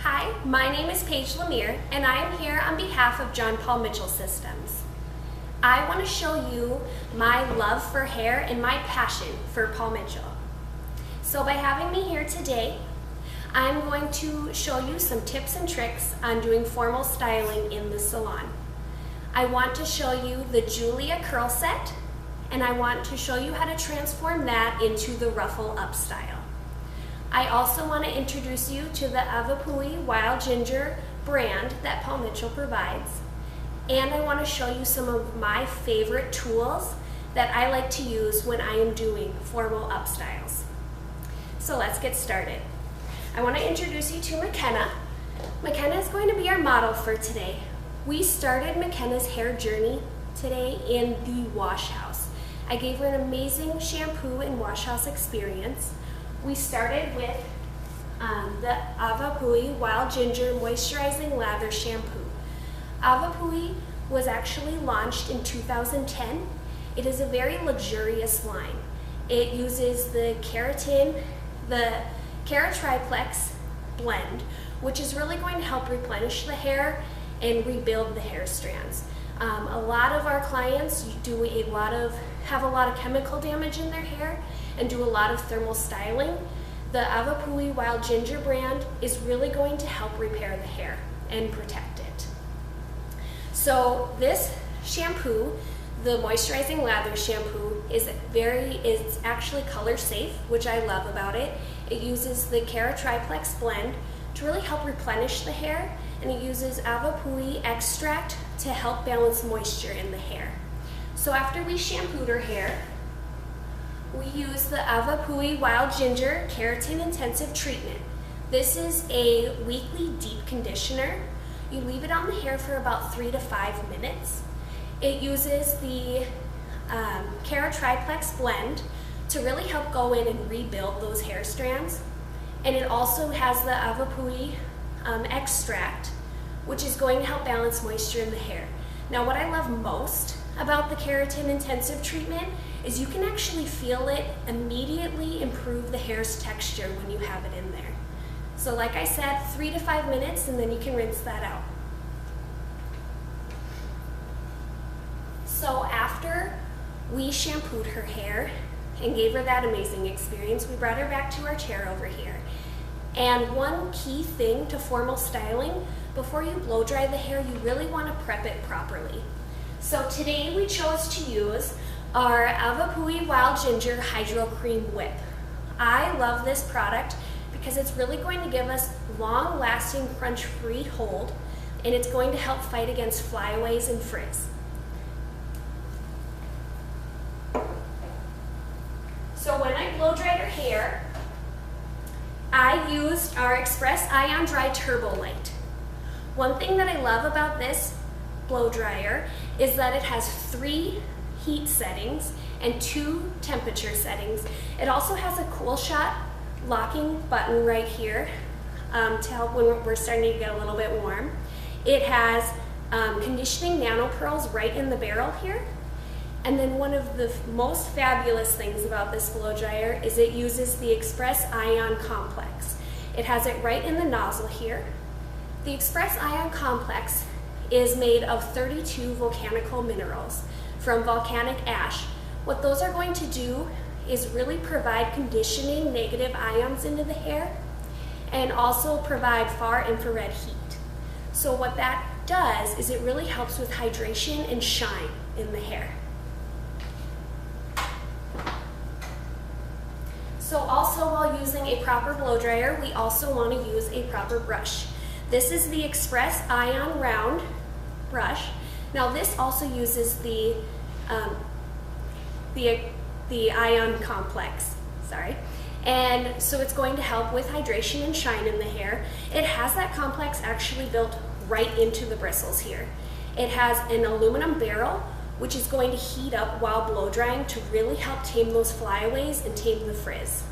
Hi, my name is Paige Lemer, and I am here on behalf of John Paul Mitchell Systems. I want to show you my love for hair and my passion for Paul Mitchell. So by having me here today, I'm going to show you some tips and tricks on doing formal styling in the salon. I want to show you the Julia curl set, and I want to show you how to transform that into the Ruffle Upstyle. I also want to introduce you to the Avapui Wild Ginger brand that Paul Mitchell provides. And I want to show you some of my favorite tools that I like to use when I am doing formal upstyles. So let's get started. I want to introduce you to McKenna. McKenna is going to be our model for today. We started McKenna's hair journey today in the wash house. I gave her an amazing shampoo and wash house experience. We started with the Avapui Wild Ginger Moisturizing Lather Shampoo. Avapui was actually launched in 2010. It is a very luxurious line. It uses the keratin, the Keratriplex blend, which is really going to help replenish the hair and rebuild the hair strands. A lot of our clients have a lot of chemical damage in their hair and do a lot of thermal styling. The Avapui Wild Ginger brand is really going to help repair the hair and protect it. So this shampoo, the Moisturizing Lather Shampoo, is actually color safe, which I love about it. It uses the Keratriplex blend to really help replenish the hair, and it uses Avapui extract to help balance moisture in the hair. So after we shampooed her hair, we use the Avapui Wild Ginger Keratin Intensive Treatment. This is a weekly deep conditioner. You leave it on the hair for about 3 to 5 minutes. It uses the Keratriplex blend to really help go in and rebuild those hair strands. And it also has the Avapui extract, which is going to help balance moisture in the hair. Now, what I love most about the Keratin Intensive Treatment is you can actually feel it immediately improve the hair's texture when you have it in there. So like I said, 3 to 5 minutes, and then you can rinse that out. So after we shampooed her hair and gave her that amazing experience, we brought her back to our chair over here. And one key thing to formal styling, before you blow dry the hair, you really want to prep it properly. So today we chose to use our Avapui Wild Ginger Hydro Cream Whip. I love this product because it's really going to give us long-lasting crunch-free hold, and it's going to help fight against flyaways and frizz. So when I blow dried her hair, I used our Express Ion Dry Turbo Light. One thing that I love about this blow dryer is that it has 3 heat settings and 2 temperature settings. It also has a cool shot locking button right here to help when we're starting to get a little bit warm. It has conditioning nano pearls right in the barrel here. And then one of the most fabulous things about this blow dryer is it uses the Express Ion Complex. It has it right in the nozzle here. The Express Ion Complex is made of 32 volcanical minerals from volcanic ash. What those are going to do is really provide conditioning negative ions into the hair and also provide far infrared heat. So what that does is it really helps with hydration and shine in the hair. So also, while using a proper blow dryer, we also want to use a proper brush. This is the Express Ion Round brush. Now this also uses the Ion Complex, and so it's going to help with hydration and shine in the hair. It has that complex actually built right into the bristles here. It has an aluminum barrel, which is going to heat up while blow drying to really help tame those flyaways and tame the frizz.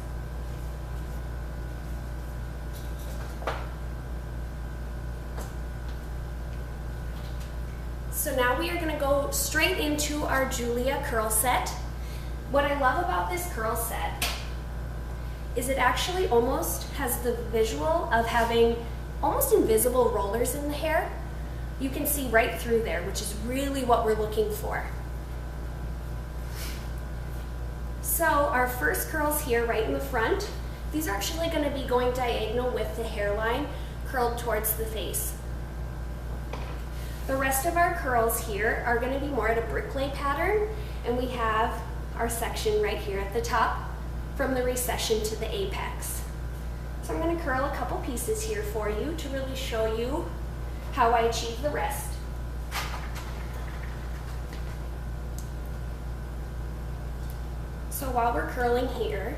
So now we are going to go straight into our Julia curl set. What I love about this curl set is it actually almost has the visual of having almost invisible rollers in the hair. You can see right through there, which is really what we're looking for. So our first curls here right in the front, these are actually going to be going diagonal with the hairline curled towards the face. The rest of our curls here are going to be more at a bricklay pattern, and we have our section right here at the top from the recession to the apex. So I'm going to curl a couple pieces here for you to really show you how I achieve the rest. So while we're curling here,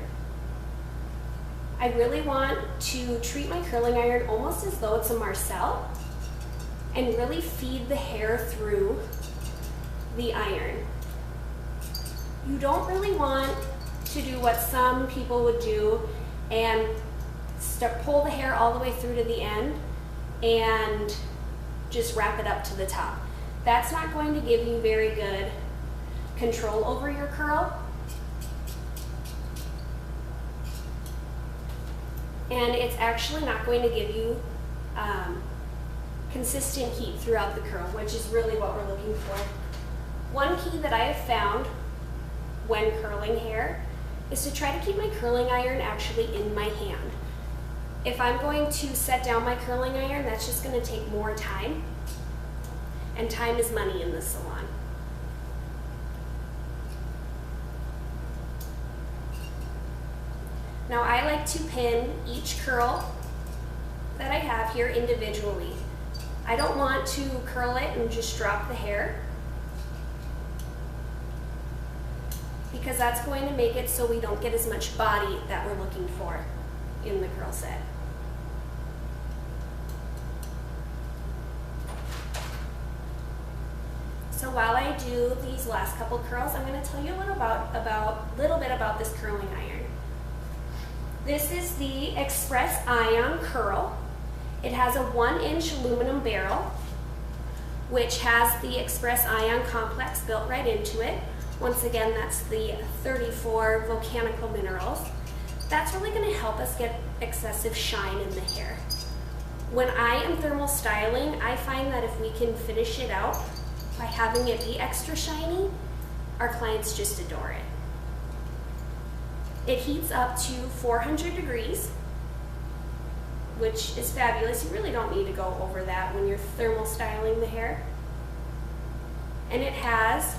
I really want to treat my curling iron almost as though it's a Marcel and really feed the hair through the iron. You don't really want to do what some people would do and pull the hair all the way through to the end and just wrap it up to the top. That's not going to give you very good control over your curl. And it's actually not going to give you consistent heat throughout the curl, which is really what we're looking for. One key that I have found when curling hair is to try to keep my curling iron actually in my hand. If I'm going to set down my curling iron, that's just going to take more time, and time is money in the salon. Now I like to pin each curl that I have here individually. I don't want to curl it and just drop the hair, because that's going to make it so we don't get as much body that we're looking for in the curl set. So while I do these last couple curls, I'm going to tell you a little bit about this curling iron. This is the Express Ion Curl. It has a 1-inch aluminum barrel, which has the Express Ion complex built right into it. Once again, that's the 34 volcanical minerals. That's really going to help us get excessive shine in the hair. When I am thermal styling, I find that if we can finish it out by having it be extra shiny, our clients just adore it. It heats up to 400 degrees, which is fabulous. You really don't need to go over that when you're thermal styling the hair. And it has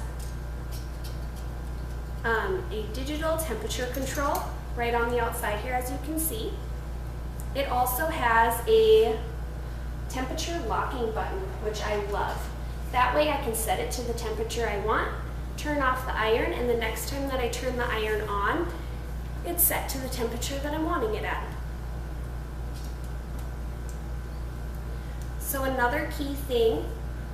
a digital temperature control right on the outside here, as you can see. It also has a temperature locking button, which I love. That way I can set it to the temperature I want, turn off the iron, and the next time that I turn the iron on, it's set to the temperature that I'm wanting it at. So another key thing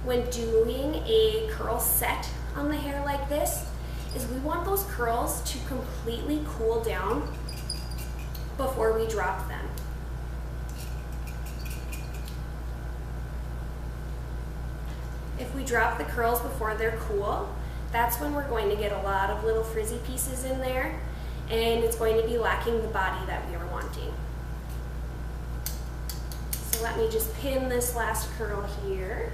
when doing a curl set on the hair like this is we want those curls to completely cool down before we drop them. If we drop the curls before they're cool, that's when we're going to get a lot of little frizzy pieces in there, and it's going to be lacking the body that we were wanting. So let me just pin this last curl here.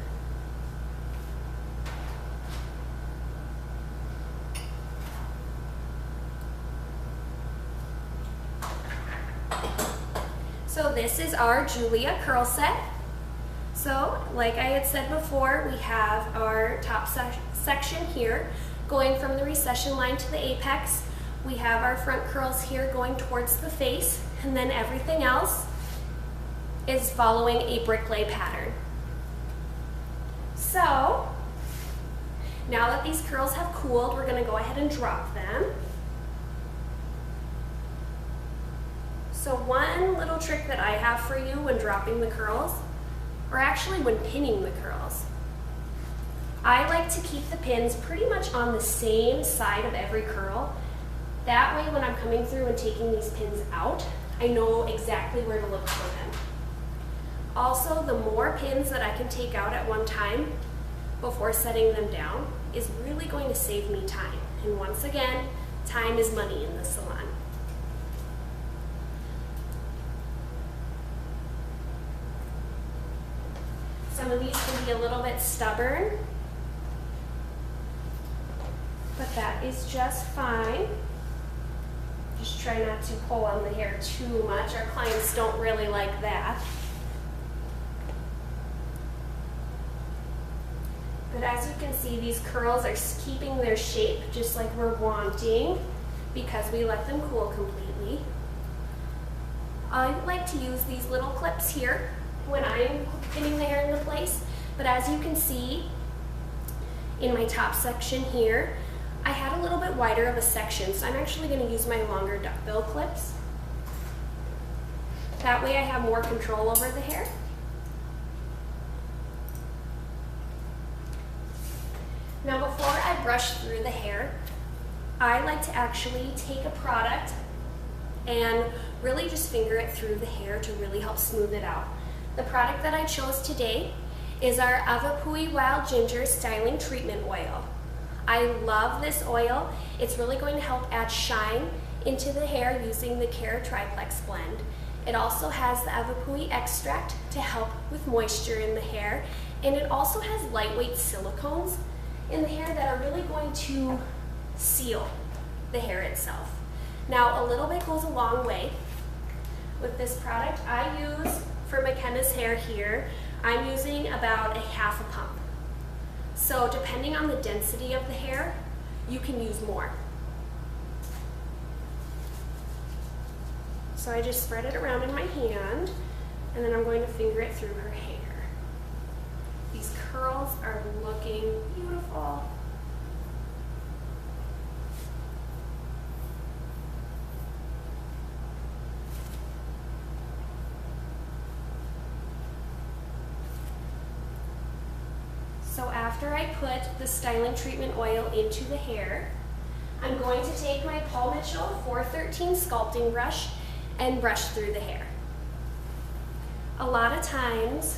So this is our Julia curl set. So like I had said before, we have our top section here going from the recession line to the apex. We have our front curls here going towards the face, and then everything else is following a bricklay pattern. So now that these curls have cooled, we're going to go ahead and drop them. So one little trick that I have for you when dropping the curls, or actually when pinning the curls, I like to keep the pins pretty much on the same side of every curl. That way when I'm coming through and taking these pins out, I know exactly where to look for them. Also, the more pins that I can take out at one time before setting them down is really going to save me time. And once again, time is money in the salon. of these can be a little bit stubborn, but that is just fine. Just try not to pull on the hair too much. Our clients don't really like that. But as you can see, these curls are keeping their shape just like we're wanting because we let them cool completely. I like to use these little clips here when I'm pinning the hair into place, but as you can see in my top section here, I had a little bit wider of a section, so I'm actually going to use my longer duckbill clips. That way I have more control over the hair. Now before I brush through the hair, I like to actually take a product and really just finger it through the hair to really help smooth it out. The product that I chose today is our Avapui Wild Ginger Styling Treatment Oil. I love this oil. It's really going to help add shine into the hair using the Care Triplex blend. It also has the Avapui extract to help with moisture in the hair, and it also has lightweight silicones in the hair that are really going to seal the hair itself. Now, a little bit goes a long way. With this product I use for McKenna's hair here, I'm using about a half a pump. So depending on the density of the hair, you can use more. So I just spread it around in my hand, and then I'm going to finger it through her hair. These curls are looking beautiful. So after I put the styling treatment oil into the hair, I'm going to take my Paul Mitchell 413 sculpting brush and brush through the hair. A lot of times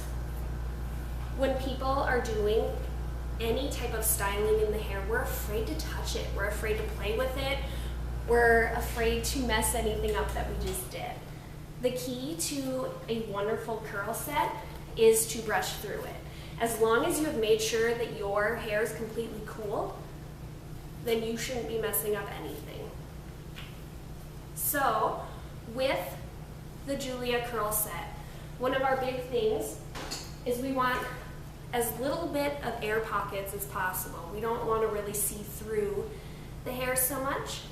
when people are doing any type of styling in the hair, we're afraid to touch it. We're afraid to play with it. We're afraid to mess anything up that we just did. The key to a wonderful curl set is to brush through it. As long as you have made sure that your hair is completely cool, then you shouldn't be messing up anything. So, with the Julia curl set, one of our big things is we want as little bit of air pockets as possible. We don't want to really see through the hair so much.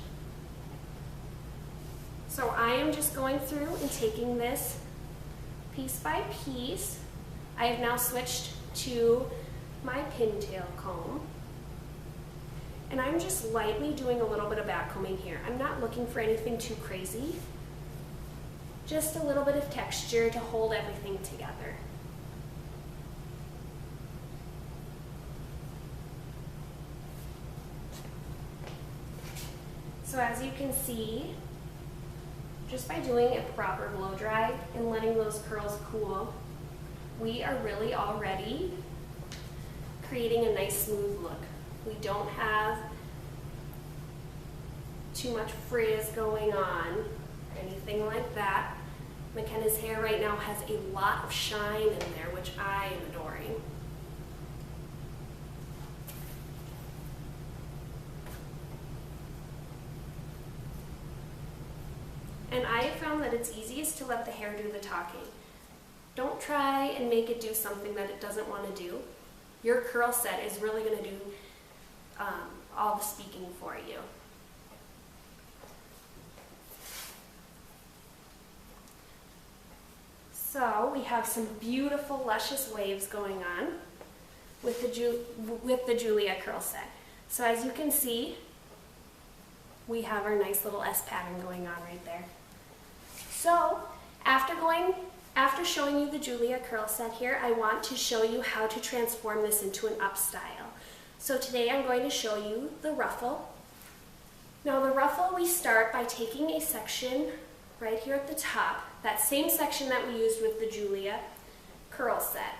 So I am just going through and taking this piece by piece. I have now switched to my pintail comb, and I'm just lightly doing a little bit of back combing here. I'm not looking for anything too crazy, just a little bit of texture to hold everything together. So as you can see, just by doing a proper blow dry and letting those curls cool, we are really already creating a nice smooth look. We don't have too much frizz going on, or anything like that. McKenna's hair right now has a lot of shine in there, which I am adoring. And I have found that it's easiest to let the hair do the talking. Don't try and make it do something that it doesn't want to do. Your curl set is really going to do all the speaking for you. So we have some beautiful luscious waves going on with the Julia curl set. So as you can see, we have our nice little S pattern going on right there. So after showing you the Julia curl set here, I want to show you how to transform this into an Upstyle. So today I'm going to show you the ruffle. Now the ruffle, we start by taking a section right here at the top, that same section that we used with the Julia curl set.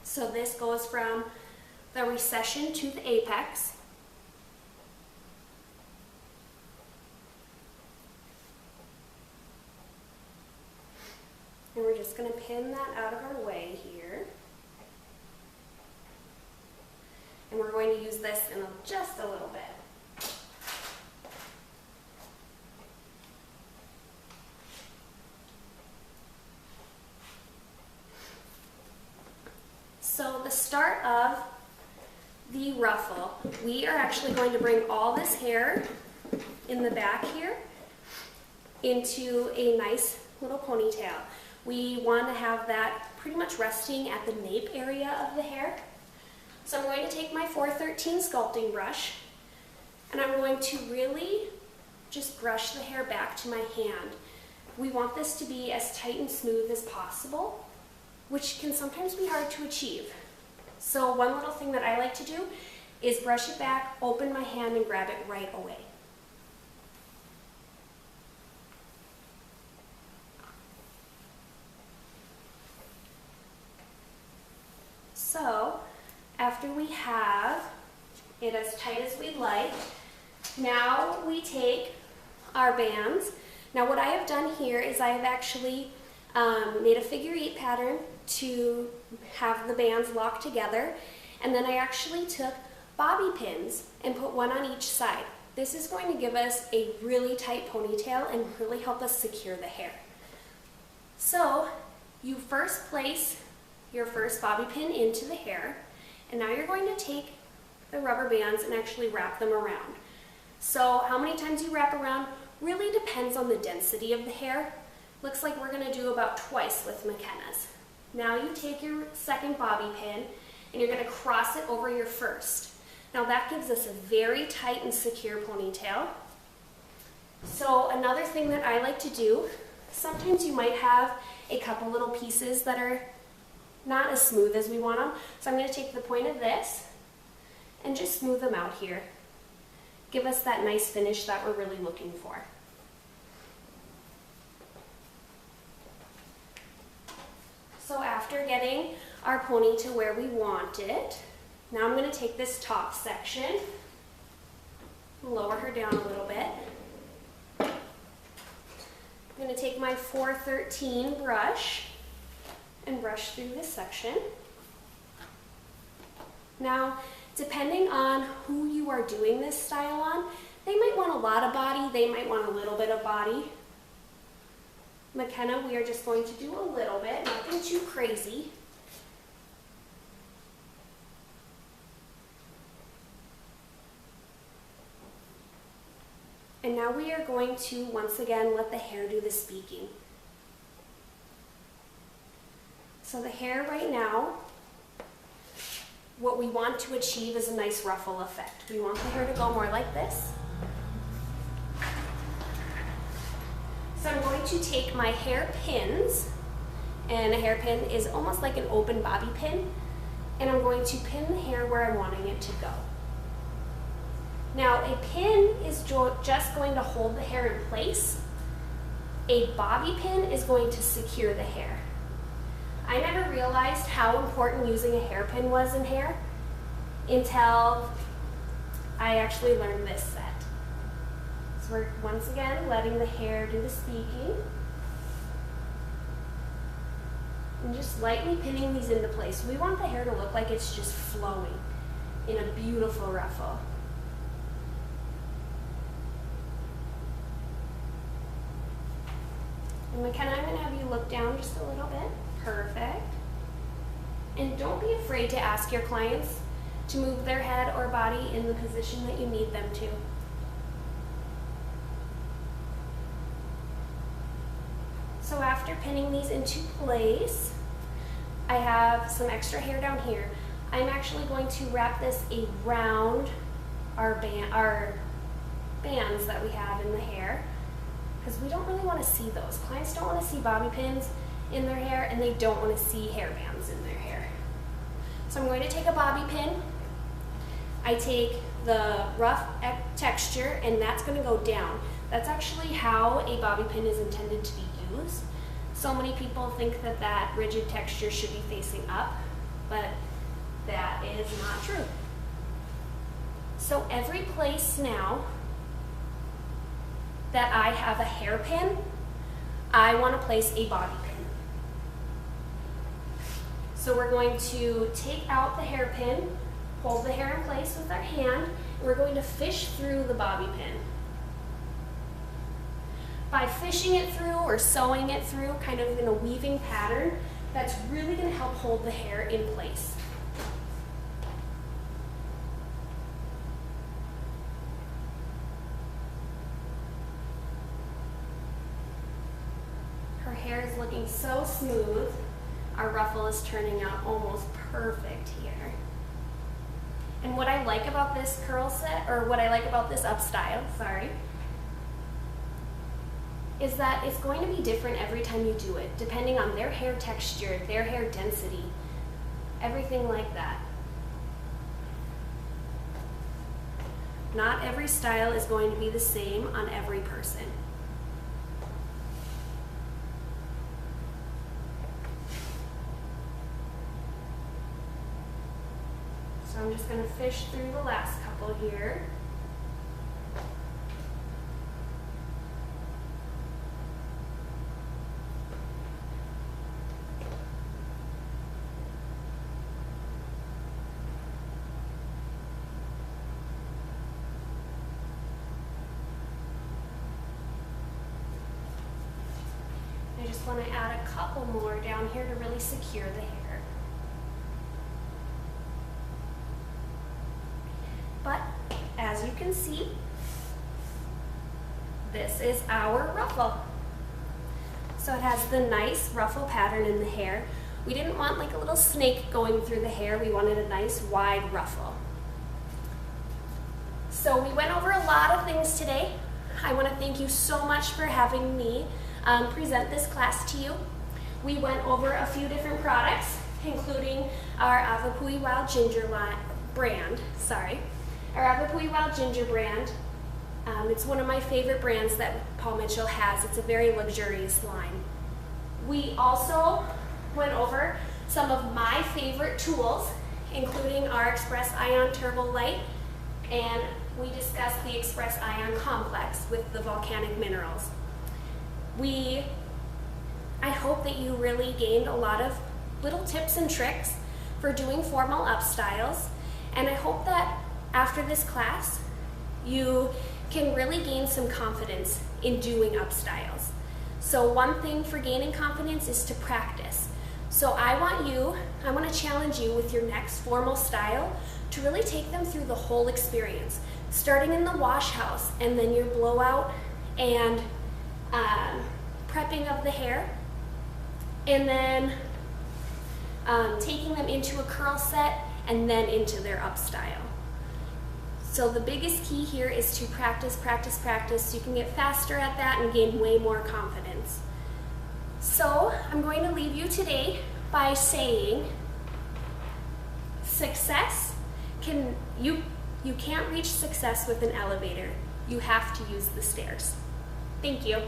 So this goes from the recession to the apex. And we're just going to pin that out of our way here. going to use this in just a little bit. So the start of the ruffle, we are actually going to bring all this hair in the back here into a nice little ponytail. We want to have that pretty much resting at the nape area of the hair. So I'm going to take my 413 sculpting brush and I'm going to really just brush the hair back to my hand. We want this to be as tight and smooth as possible, which can sometimes be hard to achieve. So one little thing that I like to do is brush it back, open my hand, and grab it right away. So after we have it as tight as we'd like, now we take our bands. Now what I have done here is I have actually made a figure 8 pattern to have the bands locked together, and then I actually took bobby pins and put one on each side. This is going to give us a really tight ponytail and really help us secure the hair. So you first place your first bobby pin into the hair, and now you're going to take the rubber bands and actually wrap them around. So how many times you wrap around really depends on the density of the hair. Looks like we're going to do about twice with McKenna's. Now you take your second bobby pin and you're going to cross it over your first. Now that gives us a very tight and secure ponytail. So another thing that I like to do, sometimes you might have a couple little pieces that are not as smooth as we want them. So I'm going to take the point of this and just smooth them out here. Give us that nice finish that we're really looking for. So after getting our pony to where we want it, now I'm going to take this top section, lower her down a little bit. I'm going to take my 413 brush and brush through this section. Now, depending on who you are doing this style on, they might want a lot of body, they might want a little bit of body. McKenna, we are just going to do a little bit, nothing too crazy. And now we are going to, once again, let the hair do the speaking. So the hair right now, what we want to achieve is a nice ruffle effect. We want the hair to go more like this. So I'm going to take my hair pins, and a hairpin is almost like an open bobby pin, and I'm going to pin the hair where I'm wanting it to go. Now a pin is just going to hold the hair in place. A bobby pin is going to secure the hair. I never realized how important using a hairpin was in hair until I actually learned this set. So we're once again letting the hair do the speaking and just lightly pinning these into place. We want the hair to look like it's just flowing in a beautiful ruffle. And McKenna, I'm going to have you look down just a little bit. Perfect. And don't be afraid to ask your clients to move their head or body in the position that you need them to. So after pinning these into place, I have some extra hair down here. I'm actually going to wrap this around our bands that we have in the hair, because we don't really want to see those. Clients don't want to see bobby pins in their hair, and they don't want to see hair bands in their hair. So I'm going to take a bobby pin. I take the rough texture, and that's going to go down. That's actually how a bobby pin is intended to be used. So many people think that that rigid texture should be facing up, but that is not true. So every place now that I have a hairpin, I want to place a bobby pin. So we're going to take out the hairpin hold the hair in place with our hand, and we're going to fish through the bobby pin. By fishing it through or sewing it through, kind of in a weaving pattern, that's really going to help hold the hair in place. Her hair is looking so smooth. Our ruffle is turning out almost perfect here. And what I like about this curl set, or what I like about this Upstyle, sorry, is that it's going to be different every time you do it, depending on their hair texture, their hair density, everything like that. Not every style is going to be the same on every person. So I'm just going to fish through the last couple here. I just want to add a couple more down here to really secure the hair. But as you can see, this is our ruffle. So it has the nice ruffle pattern in the hair. We didn't want like a little snake going through the hair. We wanted a nice wide ruffle. So we went over a lot of things today. I want to thank you so much for having me present this class to you. We went over a few different products, including our Avapui Wild Ginger brand. Our Avapui Wild Ginger brand. It's one of my favorite brands that Paul Mitchell has. It's a very luxurious line. We also went over some of my favorite tools, including our Express Ion Turbo Light, and we discussed the Express Ion Complex with the volcanic minerals. I hope that you really gained a lot of little tips and tricks for doing formal upstyles, and I hope that after this class you can really gain some confidence in doing upstyles. So one thing for gaining confidence is to practice. So I want to challenge you with your next formal style to really take them through the whole experience, starting in the wash house and then your blowout and prepping of the hair, and then taking them into a curl set and then into their upstyle. So the biggest key here is to practice, practice, practice so you can get faster at that and gain way more confidence. So I'm going to leave you today by saying you can't reach success with an elevator. You have to use the stairs. Thank you.